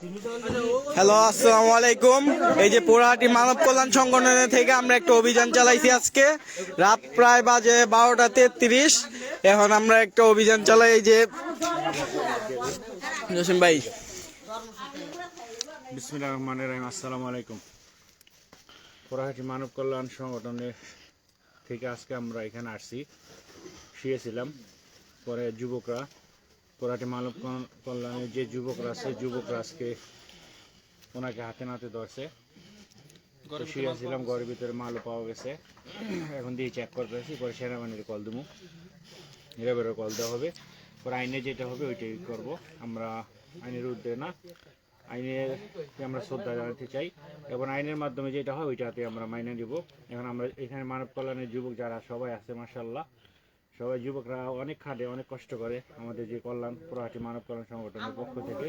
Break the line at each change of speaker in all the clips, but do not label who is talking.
Hello, আসসালামু আলাইকুম। এই যে পোড়াহাটি মানব কল্যাণ সংগঠনের থেকে আমরা একটা অভিযান চালাইছি। আজকে রাত প্রায় বাজে 12:33। এখন আমরা একটা অভিযান চালাই। এই যে জসিম ভাই,
বিসমিল্লাহির রহমানির রহিম। আসসালামু আলাইকুম। পোড়াহাটি মানব কল্যাণ সংগঠনের থেকে আজকে আমরা এখানে আসছি, শুয়েছিলাম। পরে যুবকরা, পোড়াহাটি মানব কল্যাণের যে যুবকরা আছে, যুবকরা আজকে ওনাকে হাতে নাতে ধরছে। শুয়েছিলাম, ঘরের ভিতরে মালও পাওয়া গেছে। এখন দিয়ে চেক করতেছি, পরে সেনাবাহিনীর কল দেবো, র্যাবেরও কল দেওয়া হবে। পরে আইনে যেটা হবে ওইটাই করব। আমরা আইনের ঊর্ধ্বে না, আইনের আমরা শ্রদ্ধা জানাতে চাই এবং আইনের মাধ্যমে যেটা হয় ওইটাতে আমরা মাইনে নিব। এখন আমরা এখানে মানব কল্যাণের যুবক যারা সবাই আছে, মাশাআল্লাহ, সবাই যুবকরা অনেক খাটে, অনেক কষ্ট করে। আমাদের যে কল্যাণ পোড়াহাটি মানব কল্যাণ সংগঠনের পক্ষ থেকে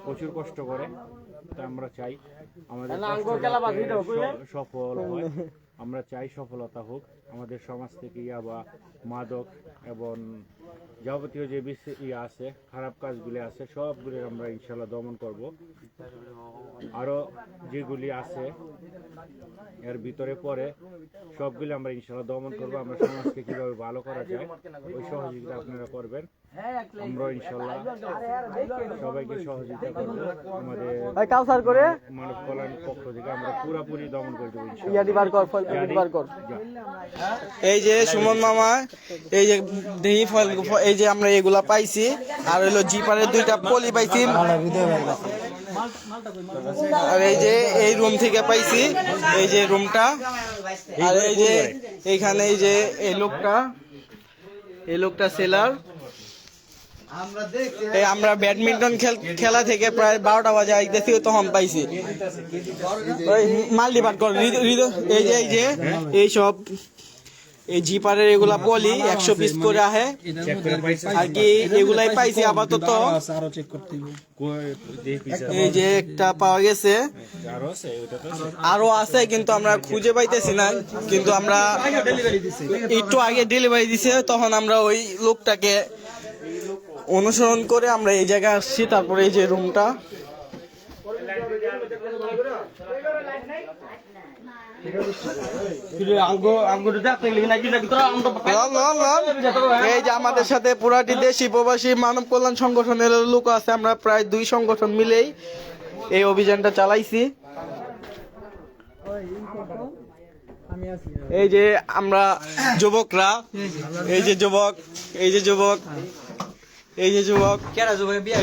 প্রচুর কষ্ট করে। তা আমরা চাই আমাদের সফল হয়, আমরা চাই সফলতা হোক। আমাদের সমাজ থেকে ইয়াবা, মাদক এবং যাবতীয় যে আছে, খারাপ কাজগুলি আছে, সবগুলি আমরা ইনশাল্লাহ দমন করব। আরও যেগুলি আছে এর ভিতরে পরে সবগুলি আমরা ইনশাল্লাহ দমন করবো। আমরা সমাজকে কীভাবে ভালো করা যায় ওই সহযোগিতা আপনারা করবেন। আমরা ইনশাল্লাহ সবাইকে সহযোগিতা করবো। আমাদের মানব কল্যাণ পক্ষ থেকে আমরা পুরোপুরি দমন করে দেবো ইনশাল্লাহ।
এই যে সুমন মামা, এই যে দেহি ফল, এই যে আমরা এগুলা পাইছি। আর হইলো জিপারের 2টা পলি পাইছি। আর এই যে এই রুম থেকে পাইছি, এই যে রুমটা। আর এই যে এইখানে এই যে এই লোকটা সেলার। আমরা ব্যাডমিন্টন খেলা থেকে প্রায় 12টা বাজে আইতেছি, তখন পাইছি। মাল ডিপার্ট কর। এই যে এই সব এই জিপারের এগুলা পলি 100 পিস করে আহে আর কি, এগুলাই পাইছি আপাতত। এই যে একটা পাওয়া গেছে, আরো আছে কিন্তু আমরা খুঁজে পাইতেছি না। কিন্তু আমরা একটু আগে ডেলিভারি দিছে, তখন আমরা ওই লোকটাকে অনুসরণ করে আমরা এই জায়গায় আসছি। তারপরে এই যে রুমটা, এই যে আমাদের সাথে পুরাটি দেশি প্রবাসী মানব কল্যাণ সংগঠনের লোক আছে। আমরা প্রায় 2 সংগঠন মিলেই এই অভিযানটা চালাইছি। এই যে আমরা যুবকরা, এই যে যুবক, এই যে যুবক, এই যে যুবক,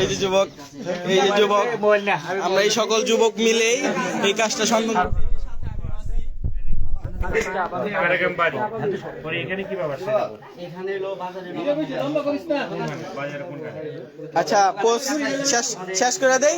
এই যে যুবক, এই যে যুবক, আমরা এই সকল যুবক মিলেই এই কাজটা সম্পন্ন। আচ্ছা, পোস্ট শেষ করে দেই।